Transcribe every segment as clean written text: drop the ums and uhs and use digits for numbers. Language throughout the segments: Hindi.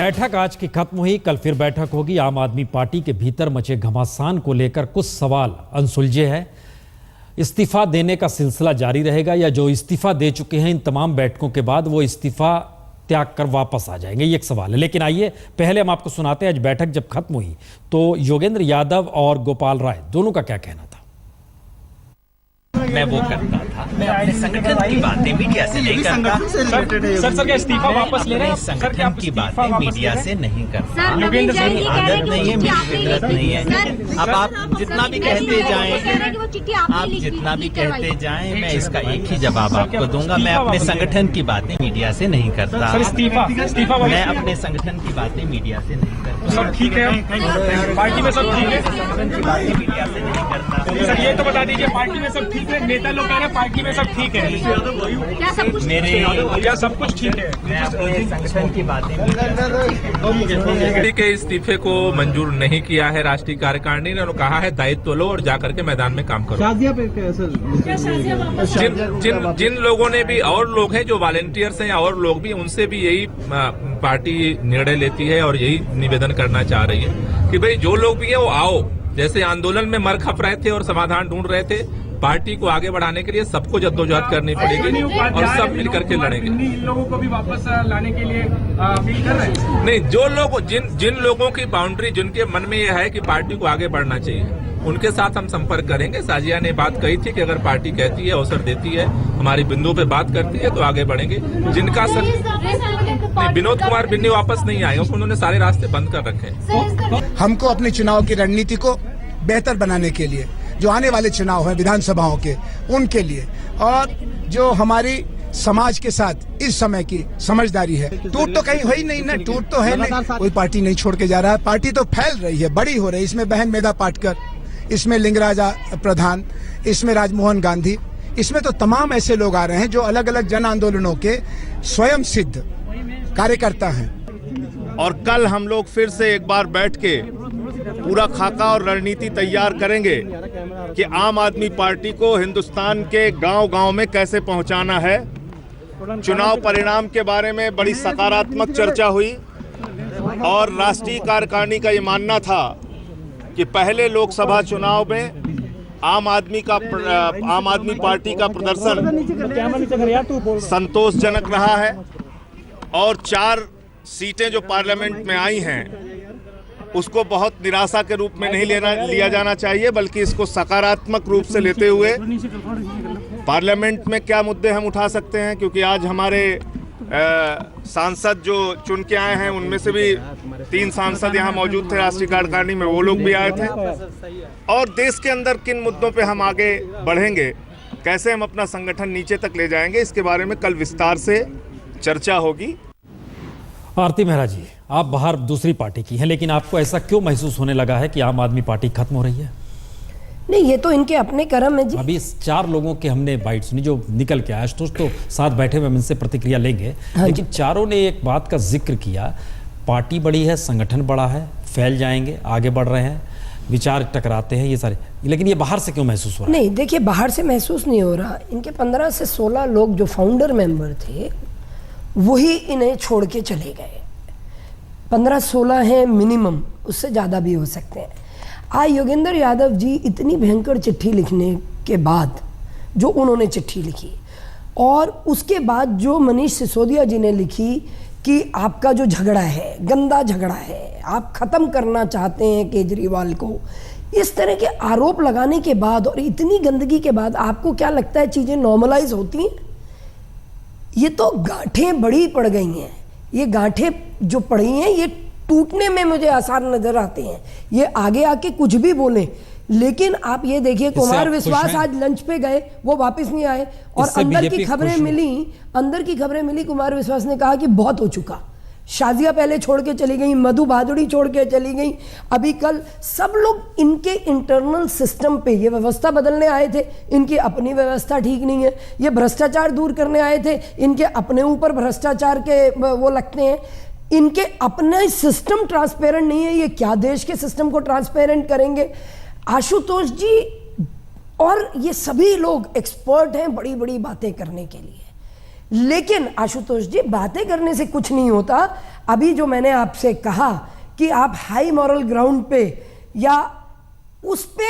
बैठक आज की खत्म हुई, कल फिर बैठक होगी। आम आदमी पार्टी के भीतर मचे घमासान को लेकर कुछ सवाल अनसुलझे हैं। इस्तीफा देने का सिलसिला जारी रहेगा या जो इस्तीफा दे चुके हैं इन तमाम बैठकों के बाद वो इस्तीफा त्याग कर वापस आ जाएंगे, ये एक सवाल है। लेकिन आइए पहले हम आपको सुनाते हैं आज बैठक जब खत्म हुई तो योगेंद्र यादव और गोपाल राय दोनों का क्या कहना था। मैं वो करता था, मैं अपने संगठन की बातें मीडिया से नहीं करता। सर क्या इस्तीफा वापस ले रहे हैं? संगठन की बातें मीडिया से नहीं करता। मेरी आदत नहीं है, मेरी फितरत नहीं है। अब आप जितना भी कहते जाएं, मैं इसका एक ही जवाब आपको दूंगा। मैं अपने संगठन की बातें मीडिया से नहीं करता। मैं अपने संगठन की बातें मीडिया से नहीं करता। सब ठीक है, पार्टी में सब ठीक है, संगठन की बातें मीडिया से नहीं करता। सर ये तो बता दीजिए पार्टी में सब ठीक है? नेता लोग कह रहे हैं पार्टी में सब ठीक है, क्या सब कुछ ठीक है? मैं अपने संगठन की बातें के इस्तीफे को मंजूर नहीं किया है राष्ट्रीय कार्यकारिणी ने, कहा है दायित्व लो और जाकर के मैदान में काम करो। जिन लोगों ने भी, और लोग हैं जो वॉलेंटियर्स हैं और लोग भी, उनसे भी यही पार्टी निर्णय लेती है और यही निवेदन करना चाह रही है कि भाई जो लोग भी हैं वो आओ। जैसे आंदोलन में मर खप रहे थे और समाधान ढूंढ रहे थे, पार्टी को आगे बढ़ाने के लिए सबको जद्दोजहद करनी पड़ेगी और सब मिलकर के लड़ेंगे। इन लोगों को भी वापस लाने के लिए अपील कर रहे हैं। नहीं, जो लोग जिन लोगों की बाउंड्री, जिनके मन में यह है कि पार्टी को आगे बढ़ना चाहिए, उनके साथ हम संपर्क करेंगे। साजिया ने बात कही थी कि अगर पार्टी कहती है, अवसर देती है, हमारी बिंदु पे बात करती है तो आगे बढ़ेंगे। जिनका नहीं, विनोद कुमार बिन्नी वापस नहीं आए, उन्होंने सारे रास्ते बंद कर रखे हैं। हमको अपनी चुनाव की रणनीति को बेहतर बनाने के लिए, जो आने वाले चुनाव हैं विधानसभाओं के, उनके लिए, और जो हमारी समाज के साथ इस समय की समझदारी है। टूट तो कहीं हो ही नहीं ना, टूट तो है नहीं, कोई पार्टी नहीं छोड़ के जा रहा है। पार्टी तो फैल रही है, बड़ी हो रही है। इसमें बहन मेधा पाटकर, इसमें लिंगराजा प्रधान, इसमें राजमोहन गांधी, इसमें तो तमाम ऐसे लोग आ रहे हैं जो अलग अलग जन आंदोलनों के स्वयं सिद्ध कार्यकर्ता हैं। और कल हम लोग फिर से एक बार बैठ के पूरा खाका और रणनीति तैयार करेंगे कि आम आदमी पार्टी को हिंदुस्तान के गांव-गांव में कैसे पहुंचाना है। चुनाव परिणाम के बारे में बड़ी सकारात्मक चर्चा हुई और राष्ट्रीय कार्यकारिणी का ये मानना था कि पहले लोकसभा चुनाव में आम आदमी पार्टी का प्रदर्शन संतोषजनक रहा है और 4 सीटें जो पार्लियामेंट में आई हैं उसको बहुत निराशा के रूप में नहीं लिया जाना चाहिए, बल्कि इसको सकारात्मक रूप से लेते हुए पार्लियामेंट में क्या मुद्दे हम उठा सकते हैं, क्योंकि आज हमारे सांसद जो चुन के आए हैं उनमें से भी 3 सांसद यहाँ मौजूद थे राष्ट्रीय कार्यकारिणी में, वो लोग भी आए थे। और देश के अंदर किन मुद्दों पे हम आगे बढ़ेंगे, कैसे हम अपना संगठन नीचे तक ले जाएंगे, इसके बारे में कल विस्तार से चर्चा होगी। आरती मेहरा जी, आप बाहर दूसरी पार्टी की हैं, लेकिन आपको ऐसा क्यों महसूस होने लगा है कि आम आदमी पार्टी खत्म हो रही है? नहीं, ये तो इनके अपने कर्म है जी। अभी 4 लोगों के हमने बाइट सुनी जो निकल के आया, तो साथ बैठे हुए हम इनसे प्रतिक्रिया लेंगे। लेकिन चारों ने एक बात का जिक्र किया, पार्टी बड़ी है, संगठन बड़ा है, फैल जाएंगे, आगे बढ़ रहे हैं, विचार टकराते हैं, ये सारे। लेकिन ये बाहर से क्यों महसूस हो रहा है? नहीं, देखिए बाहर से महसूस नहीं हो रहा। इनके 15 से 16 लोग जो फाउंडर मेंबर थे वही इन्हें छोड़ के चले गए। 15-16 हैं मिनिमम, उससे ज़्यादा भी हो सकते हैं। आज योगेंद्र यादव जी इतनी भयंकर चिट्ठी लिखने के बाद जो उन्होंने चिट्ठी लिखी, और उसके बाद जो मनीष सिसोदिया जी ने लिखी कि आपका जो झगड़ा है गंदा झगड़ा है, आप ख़त्म करना चाहते हैं केजरीवाल को, इस तरह के आरोप लगाने के बाद और इतनी गंदगी के बाद आपको क्या लगता है चीज़ें नॉर्मलाइज होती हैं? ये तो गांठें बड़ी पड़ गई हैं। ये गांठें जो पड़ी हैं ये टूटने में मुझे आसार नजर आते हैं। ये आगे आके कुछ भी बोलें, लेकिन आप ये देखिए कुमार विश्वास आज लंच पे गए, वो वापस नहीं आए, और अंदर की खबरें मिली कुमार विश्वास ने कहा कि बहुत हो चुका। शाजिया पहले छोड़ के चली गई, मधु भादुड़ी छोड़ के चली गई, अभी कल सब लोग इनके इंटरनल सिस्टम पे ये व्यवस्था बदलने आए थे, इनकी अपनी व्यवस्था ठीक नहीं है। ये भ्रष्टाचार दूर करने आए थे, इनके अपने ऊपर भ्रष्टाचार के वो लगते हैं, इनके अपने सिस्टम ट्रांसपेरेंट नहीं है। ये क्या देश के सिस्टम को ट्रांसपेरेंट करेंगे? आशुतोष जी और ये सभी लोग एक्सपर्ट हैं बड़ी बड़ी बातें करने के लिए, लेकिन आशुतोष जी, बातें करने से कुछ नहीं होता। अभी जो मैंने आपसे कहा कि आप हाई मॉरल ग्राउंड पे या उस पे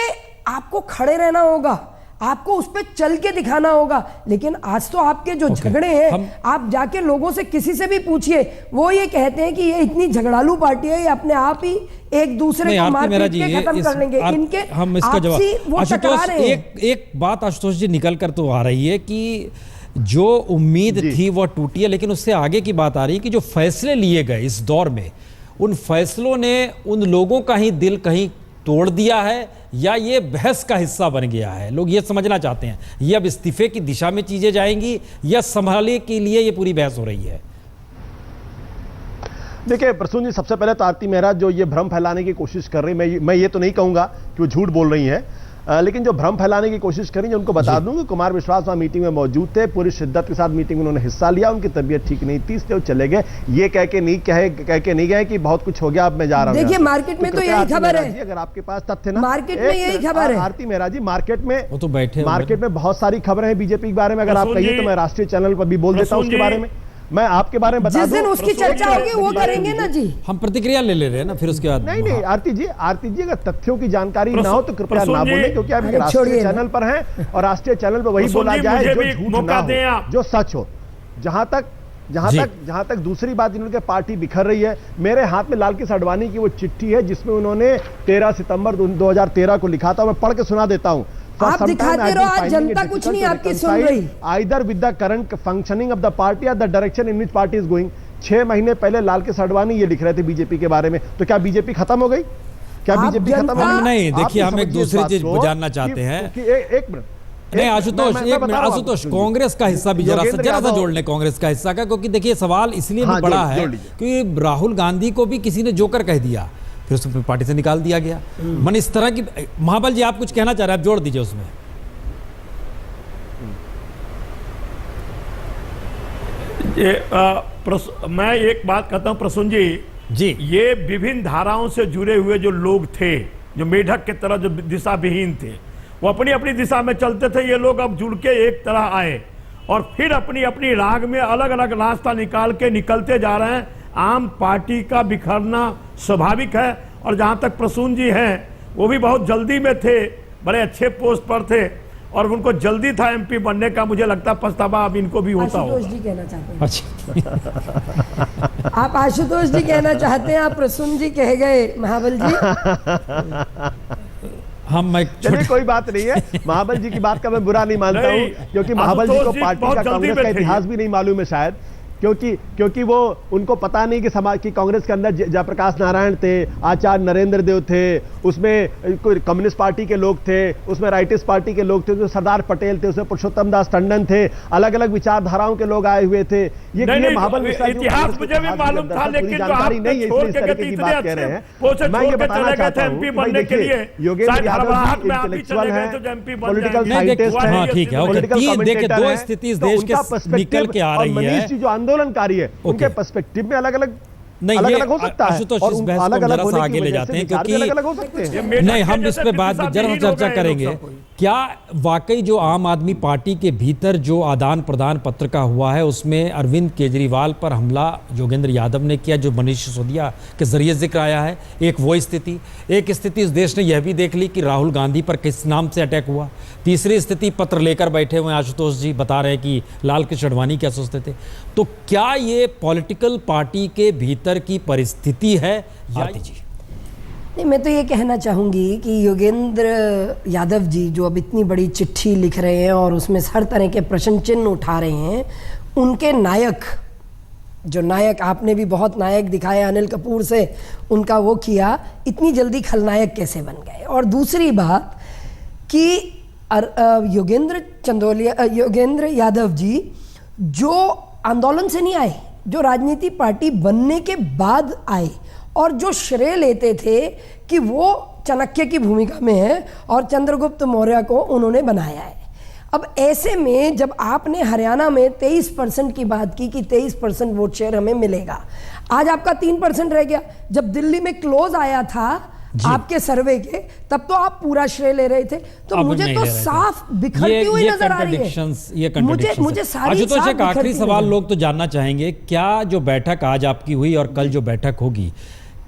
आपको खड़े रहना होगा, आपको उस पे चल के दिखाना होगा। लेकिन आज तो आपके जो झगड़े हैं, आप जाके लोगों से किसी से भी पूछिए, वो ये कहते हैं कि ये इतनी झगड़ालू पार्टी है, ये अपने आप ही एक दूसरे को मार पीट के खत्म कर लेंगे। इनके हम इसका जवाब, वो टकरा रहे हैं। एक बात आशुतोष जी निकल कर तो आ रही है कि जो उम्मीद थी वो टूटी है, लेकिन उससे आगे की बात आ रही है कि जो फैसले लिए गए इस दौर में, उन फैसलों ने उन लोगों का ही दिल कहीं तोड़ दिया है या ये बहस का हिस्सा बन गया है। लोग ये समझना चाहते हैं ये अब इस्तीफे की दिशा में चीजें जाएंगी या संभालने के लिए ये पूरी बहस हो रही है। देखिए प्रसून जी, सबसे पहले तो आरती मेहरा जो ये भ्रम फैलाने की कोशिश कर रही है, मैं ये तो नहीं कहूंगा कि वो झूठ बोल रही है, लेकिन जो भ्रम फैलाने की कोशिश करी, उनको बता दूं कि कुमार विश्वास वहां मीटिंग में मौजूद थे, पूरी शिद्दत के साथ मीटिंग में उन्होंने हिस्सा लिया, उनकी तबीयत ठीक नहीं थी इसलिए वो चले गए। ये कह के नहीं गए कि बहुत कुछ हो गया अब मैं जा रहा हूं। देखिए मार्केट में तो यही खबर है, अगर आपके पास तथ्य ना, मार्केट में यही खबर है आरती मेहरा जी, मार्केट में वो तो बैठे, मार्केट में बहुत सारी खबरें हैं बीजेपी के बारे में। अगर आप कहिए तो मैं राष्ट्रीय चैनल पर भी बोल देता हूं उसके बारे में। मैं आपके बारे में बता दूं, जिस दिन उसकी चर्चा होगी वो करेंगे ना जी, हम प्रतिक्रिया ले रहे हैं ना फिर उसके बाद। नहीं आरती जी, अगर तथ्यों की जानकारी ना हो तो कृपया ना बोलें, क्योंकि आप राष्ट्रीय चैनल पर हैं और राष्ट्रीय चैनल पर वही बोला जाए जो झूठ ना हो, जो सच हो। जहां तक दूसरी बात, इन्होंने पार्टी बिखर रही है, मेरे हाथ में लाल कृष्ण आडवाणी की वो चिट्ठी है जिसमें उन्होंने 13 सितंबर 2013 को लिखा था। मैं पढ़ के सुना देता हूं। आप दिखाते रहो, आज जनता कुछ नहीं आपकी सुन रही। Either with the current functioning of the party or the direction in which party is going। 6 महीने पहले लाल कृष्ण आडवाणी ये लिख रहे थे बीजेपी के बारे में। तो क्या बीजेपी खत्म हो गई? क्या बीजेपी खत्म हो गई? नहीं, देखिए हम एक दूसरी चीज जानना चाहते हैं। एक मिनट, नहीं आशुतोष, कांग्रेस का हिस्सा भी जरा सा जोड़ लें कांग्रेस का हिस्सा का, क्योंकि देखिए सवाल इसलिए भी बड़ा है कि राहुल गांधी को भी किसी ने जोकर कह दिया, फिर उसको पार्टी से निकाल दिया गया। मन इस तरह की, महाबल जी आप कुछ कहना चाह रहे हैं, आप जोड़ दीजिए उसमें। मैं एक बात कहता हूं प्रसून जी, ये विभिन्न धाराओं से जुड़े हुए जो लोग थे, जो मेढक की तरह जो दिशा विहीन थे, वो अपनी अपनी दिशा में चलते थे। ये लोग अब जुड़ के एक तरह आए और फिर अपनी अपनी राग में अलग अलग रास्ता निकाल के निकलते जा रहे हैं। आम पार्टी का बिखरना स्वाभाविक है। और जहां तक प्रसून जी हैं, वो भी बहुत जल्दी में थे, बड़े अच्छे पोस्ट पर थे और उनको जल्दी था एमपी बनने का। मुझे लगता है पछतावा अब इनको भी होता होगा। आशुतोष जी कहना चाहते हैं। आप आशुतोष जी कहना चाहते हैं, आप प्रसून जी कह गए महाबल जी। चलिए कोई बात नहीं है, महाबल जी की बात का मैं बुरा नहीं मानता हूं, क्योंकि महाबल जी को पार्टी का, कांग्रेस का इतिहास भी नहीं मालूम है शायद, क्योंकि वो उनको पता नहीं कि समाज की कांग्रेस के अंदर जयप्रकाश नारायण थे, आचार्य नरेंद्र देव थे, उसमें कोई कम्युनिस्ट पार्टी के लोग थे, उसमें राइटिस्ट पार्टी के लोग थे, उसमें सरदार पटेल थे, उसमें पुरुषोत्तम दास टंडन थे, अलग अलग विचारधाराओं के लोग आए हुए थे। ये महाबल इतिहास मुझे भी मालूम था, लेकिन जानकारी नहीं है इसलिए इस तरीके की बात कह रहे हैं। मैं ये बताना चाहता हूँ, योगेंद्र यादव इंटेलेक्चुअल है, पॉलिटिकल साइंटिस्ट है, ठीक है, दो स्थिति इस देश के निकल के आ रही है, जो आंदोलनकारी है उनके पर्सपेक्टिव में अलग अलग नहीं, अलग हो सकता है। आशुतोष इस बहस को जरा सा आगे ले जाते हैं, क्योंकि अलग हो सकते हैं। नहीं, हम इस पे बात जरा चर्चा करेंगे। क्या वाकई जो आम आदमी पार्टी के भीतर जो आदान प्रदान पत्र का हुआ है, उसमें अरविंद केजरीवाल पर हमला योगेंद्र यादव ने किया, जो मनीष सिसोदिया के जरिए जिक्र आया है, एक वो स्थिति। एक स्थिति इस देश ने यह भी देख ली कि राहुल गांधी पर किस नाम से अटैक हुआ। तीसरी स्थिति पत्र लेकर बैठे हुए आशुतोष जी बता रहे हैं कि लाल कृष्ण आडवाणी क्या सोचते थे। तो क्या ये पॉलिटिकल पार्टी के भीतर की परिस्थिति है या जी? नहीं, मैं तो ये कहना चाहूँगी कि योगेंद्र यादव जी जो अब इतनी बड़ी चिट्ठी लिख रहे हैं और उसमें हर तरह के प्रश्न चिन्ह उठा रहे हैं, उनके नायक, जो नायक आपने भी बहुत नायक दिखाया, अनिल कपूर से उनका वो किया, इतनी जल्दी खलनायक कैसे बन गए? और दूसरी बात कि योगेंद्र यादव जी जो आंदोलन से नहीं आए, जो राजनीति पार्टी बनने के बाद आए और जो श्रेय लेते थे कि वो चाणक्य की भूमिका में है और चंद्रगुप्त मौर्य को उन्होंने बनाया है। अब ऐसे में जब आपने हरियाणा में 23% की बात की कि 23% वोट शेयर हमें मिलेगा, आज आपका 3% रह गया। जब दिल्ली में क्लोज आया था आपके सर्वे के, तब तो आप पूरा श्रेय ले रहे थे। तो मुझे तो साफ बिखरती हुई नजर आ रही है। मुझे सारी आशुतोष, एक आखिरी सवाल लोग तो जानना चाहेंगे, क्या जो बैठक आज आपकी हुई और कल जो बैठक होगी,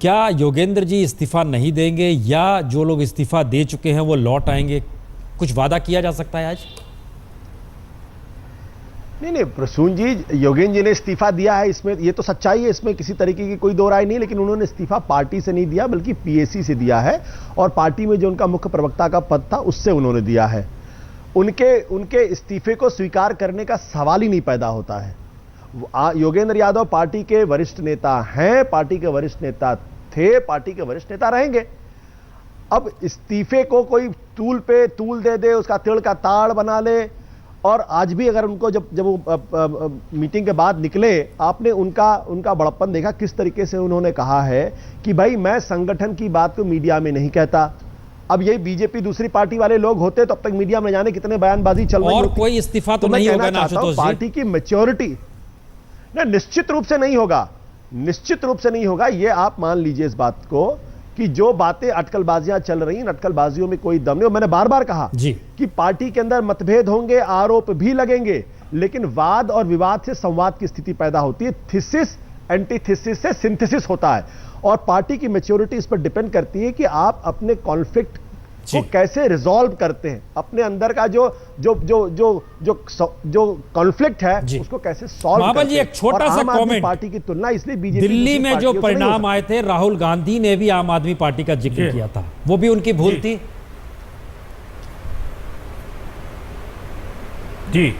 क्या योगेंद्र जी इस्तीफा नहीं देंगे या जो लोग इस्तीफा दे चुके हैं वो लौट आएंगे? कुछ वादा किया जा सकता है आज? नहीं, प्रसून जी, योगेंद्र जी ने इस्तीफा दिया है, इसमें ये तो सच्चाई है, इसमें किसी तरीके की कोई दो राय नहीं। लेकिन उन्होंने इस्तीफा पार्टी से नहीं दिया बल्कि पीएसी से दिया है, और पार्टी में जो उनका मुख्य प्रवक्ता का पद था उससे उन्होंने दिया है। उनके इस्तीफे को स्वीकार करने का सवाल ही नहीं पैदा होता है। योगेंद्र यादव पार्टी के वरिष्ठ नेता हैं, पार्टी के वरिष्ठ नेता थे, पार्टी के वरिष्ठ नेता रहेंगे। अब इस्तीफे को कोई तूल पे तूल दे दे, उसका तिल का ताड़ बना ले, और आज भी अगर उनको जब वो मीटिंग के बाद निकले, आपने उनका बड़प्पन देखा, किस तरीके से उन्होंने कहा है कि भाई मैं संगठन की बात को मीडिया में नहीं कहता। अब ये बीजेपी दूसरी पार्टी वाले लोग होते तो अब तक मीडिया में जाने कितने बयानबाजी चल रही और होती। कोई इस्तीफा तो नहीं होगा ना आशुतोष जी? पार्टी की मैच्योरिटी ना, निश्चित रूप से नहीं होगा, निश्चित रूप से नहीं होगा। ये आप मान लीजिए इस बात को कि जो बातें अटकलबाजियां चल रही हैं, अटकलबाजियों में कोई दम नहीं। और मैंने बार बार कहा जी कि पार्टी के अंदर मतभेद होंगे, आरोप भी लगेंगे, लेकिन वाद और विवाद से संवाद की स्थिति पैदा होती है। थीसिस एंटीथीसिस से सिंथेसिस होता है, और पार्टी की मैच्योरिटी इस पर डिपेंड करती है कि आप अपने कॉन्फ्लिक्ट को कैसे रिजॉल्व करते हैं, अपने अंदर का जो कॉन्फ्लिक्ट है उसको कैसे सॉल्व करते हैं। जी, एक छोटा सा कमेंट, पार्टी की तुलना इसलिए बीजेपी दिल्ली में जो परिणाम आए थे, राहुल गांधी ने भी आम आदमी पार्टी का जिक्र किया था, वो भी उनकी भूल थी? जी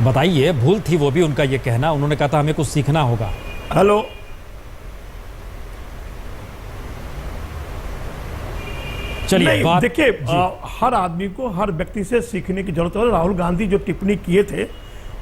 बताइए, भूल थी वो भी उनका ये कहना? उन्होंने कहा था हमें कुछ सीखना होगा। हेलो, चलिए देखिए, हर आदमी को हर व्यक्ति से सीखने की जरूरत है। राहुल गांधी जो टिप्पणी किए थे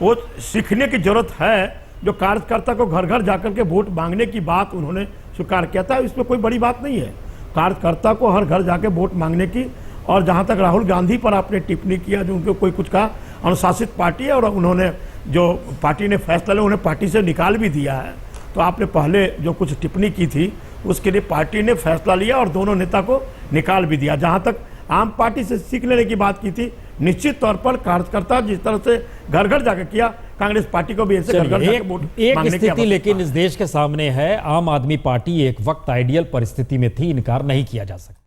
वो सीखने की जरूरत है। जो कार्यकर्ता को घर घर जाकर के वोट मांगने की बात उन्होंने स्वीकार किया था, इसमें कोई बड़ी बात नहीं है। कार्यकर्ता को हर घर जाके वोट मांगने की, और जहां तक राहुल गांधी पर आपने टिप्पणी किया, जो उनको कोई कुछ कहा, अनुशासित पार्टी है और उन्होंने जो पार्टी ने फैसला लिया उन्हें पार्टी से निकाल भी दिया है। तो आपने पहले जो कुछ टिप्पणी की थी उसके लिए पार्टी ने फैसला लिया और दोनों नेता को निकाल भी दिया। जहां तक आम पार्टी से सीख लेने की बात की थी, निश्चित तौर पर कार्यकर्ता जिस तरह से घर घर जाकर किया, कांग्रेस पार्टी को भी ऐसे घर घर जाकर वोट मांगने की स्थिति लेकिन इस देश के सामने है। आम आदमी पार्टी एक वक्त आइडियल परिस्थिति में थी, इनकार नहीं किया जा सकता।